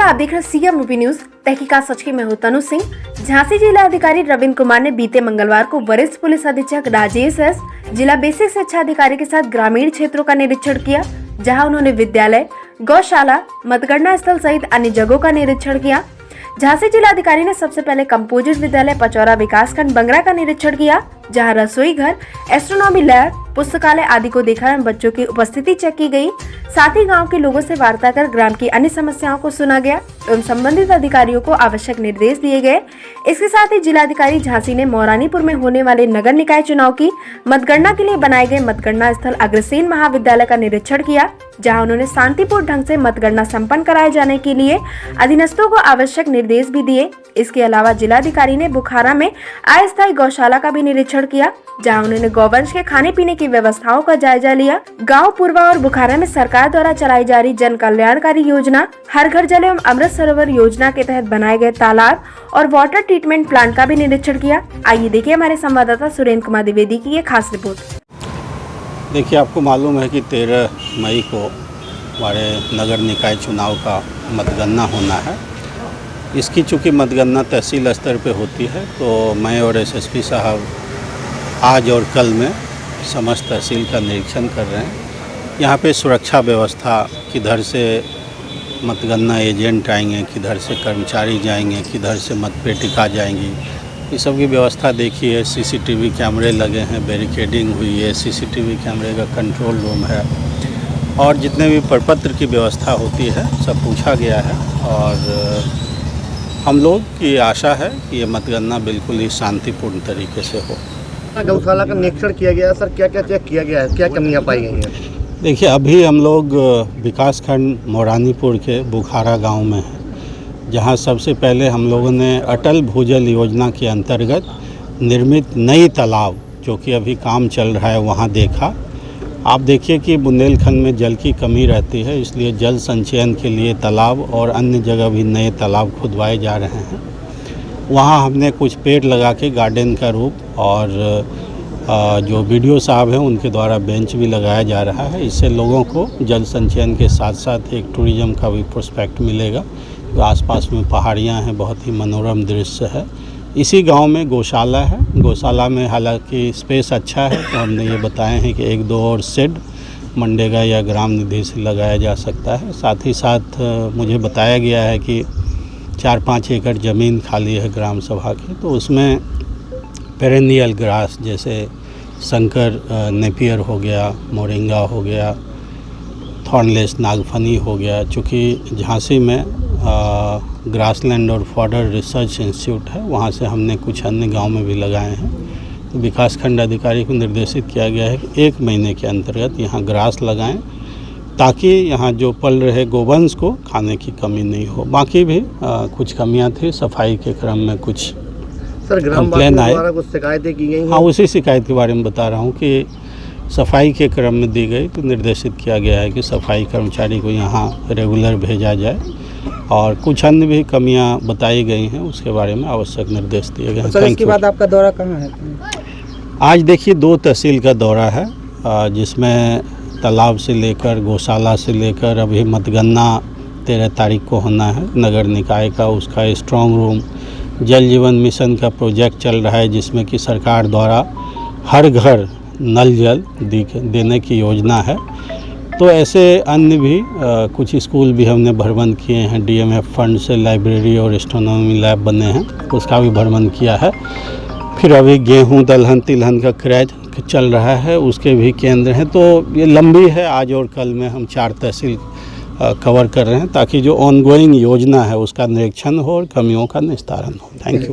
आप देख रहे हैं सीएम यूपी न्यूज। तहकीकात सच की मैं हूं तनु सिंह। झांसी जिला अधिकारी रविंद्र कुमार ने बीते मंगलवार को वरिष्ठ पुलिस अधीक्षक राजेश एस, जिला बेसिक शिक्षा अधिकारी के साथ ग्रामीण क्षेत्रों का निरीक्षण किया, जहां उन्होंने विद्यालय, गौशाला, मतगणना स्थल सहित अन्य जगहों का निरीक्षण किया। झांसी जिला अधिकारी ने सबसे पहले कंपोजिट विद्यालय पचौरा विकासखंड बंगरा का निरीक्षण किया, जहां रसोई घर, एस्ट्रोनॉमी लैब, पुस्तकालय आदि को देखा एवं बच्चों की उपस्थिति चेक की गई। साथ ही गांव के लोगों से वार्ता कर ग्राम की अन्य समस्याओं को सुना गया एवं संबंधित अधिकारियों को आवश्यक निर्देश दिए गए। इसके साथ ही जिलाधिकारी झांसी ने मौरानीपुर में होने वाले नगर निकाय चुनाव की मतगणना के लिए बनाए गए मतगणना स्थल अग्रसेन महाविद्यालय का निरीक्षण किया, जहां उन्होंने शांतिपूर्ण ढंग से मतगणना संपन्न कराए जाने के लिए अधीनस्थों को आवश्यक निर्देश भी दिए। इसके अलावा जिलाधिकारी ने बुखारा में अस्थायी गौशाला का भी निरीक्षण किया, जहां उन्होंने गौवंश के खाने पीने की व्यवस्थाओं का जायजा लिया। गांव पूर्वा और बुखारा में सरकार द्वारा चलाई जा रही जन कल्याणकारी योजना हर घर जल एवं अमृत सरोवर योजना के तहत बनाए गए तालाब और वाटर ट्रीटमेंट प्लांट का भी निरीक्षण किया। आइए देखिए हमारे संवाददाता सुरेंद्र कुमार द्विवेदी की ये खास रिपोर्ट। देखिए, आपको मालूम है कि 13 मई को हमारे नगर निकाय चुनाव का मतगणना होना है। इसकी चूँकि मतगणना तहसील स्तर पे होती है, तो मैं और एसएसपी साहब आज और कल में समस्त तहसील का निरीक्षण कर रहे हैं। यहाँ पे सुरक्षा व्यवस्था, किधर से मतगणना एजेंट आएंगे, किधर से कर्मचारी जाएंगे, किधर से मतपेटिका जाएंगी, ये सब की व्यवस्था देखी है। सीसीटीवी कैमरे लगे हैं, बैरिकेडिंग हुई है, सीसीटीवी कैमरे का कंट्रोल रूम है और जितने भी प्रपत्र की व्यवस्था होती है सब पूछा गया है। और हम लोग की आशा है कि ये मतगणना बिल्कुल ही शांतिपूर्ण तरीके से हो। गौशाला का निरीक्षण किया गया है सर, क्या क्या चेक किया गया है, क्या कमियां पाई गई हैं? देखिए, अभी हम लोग विकासखंड मौरानीपुर के बुखारा गांव में हैं, जहां सबसे पहले हम लोगों ने अटल भूजल योजना के अंतर्गत निर्मित नई तालाब, जो कि अभी काम चल रहा है, वहां देखा। आप देखिए कि बुंदेलखंड में जल की कमी रहती है, इसलिए जल संचयन के लिए तालाब और अन्य जगह भी नए तालाब खुदवाए जा रहे हैं। वहाँ हमने कुछ पेड़ लगा के गार्डन का रूप और जो वीडियो साहब हैं उनके द्वारा बेंच भी लगाया जा रहा है। इससे लोगों को जल संचयन के साथ साथ एक टूरिज़्म का भी प्रोस्पेक्ट मिलेगा। तो आसपास में पहाड़ियाँ हैं, बहुत ही मनोरम दृश्य है। इसी गांव में गौशाला है। गौशाला में हालांकि स्पेस अच्छा है, तो हमने ये बताए हैं कि 1-2 और शेड मनरेगा या ग्राम निधि से लगाया जा सकता है। साथ ही साथ मुझे बताया गया है कि 4-5 एकड़ ज़मीन खाली है ग्राम सभा की, तो उसमें पेरेनियल ग्रास जैसे शंकर नेपियर हो गया, मोरिंगा हो गया, थॉर्नलेस नागफनी हो गया। चूँकि झांसी में ग्रासलैंड और फॉडर रिसर्च इंस्टीट्यूट है, वहाँ से हमने कुछ अन्य गांव में भी लगाए हैं। तो विकासखंड अधिकारी को निर्देशित किया गया है कि 1 महीने के अंतर्गत यहाँ ग्रास लगाएं, ताकि यहाँ जो पल रहे गोवंश को खाने की कमी नहीं हो। बाकी भी कुछ कमियाँ थी, सफाई के क्रम में कुछ कंप्लेन आए, कुछ शिकायतें की गई। हाँ, उसी शिकायत के बारे में बता रहा हूँ कि सफाई के क्रम में दी गई, तो निर्देशित किया गया है कि सफाई कर्मचारी को यहाँ रेगुलर भेजा जाए और कुछ अन्य भी कमियां बताई गई हैं, उसके बारे में आवश्यक निर्देश दिए गए हैं। सर, इसके बाद आपका दौरा कहाँ है? आज देखिए 2 तहसील का दौरा है, जिसमें तालाब से लेकर गौशाला से लेकर अभी मतगणना 13 तारीख को होना है नगर निकाय का, उसका स्ट्रॉन्ग रूम, जल जीवन मिशन का प्रोजेक्ट चल रहा है, जिसमें कि सरकार द्वारा हर घर नल जल देने की योजना है। तो ऐसे अन्य भी कुछ स्कूल भी हमने भ्रमण किए हैं। डीएमएफ फंड से लाइब्रेरी और एस्ट्रोनॉमी लैब बने हैं, उसका भी भ्रमण किया है। फिर अभी गेहूं दलहन तिलहन का क्रय चल रहा है, उसके भी केंद्र हैं। तो ये लंबी है, आज और कल में हम 4 तहसील कवर कर रहे हैं, ताकि जो ऑनगोइंग योजना है उसका निरीक्षण हो और कमियों का निस्तारण हो। Thank you.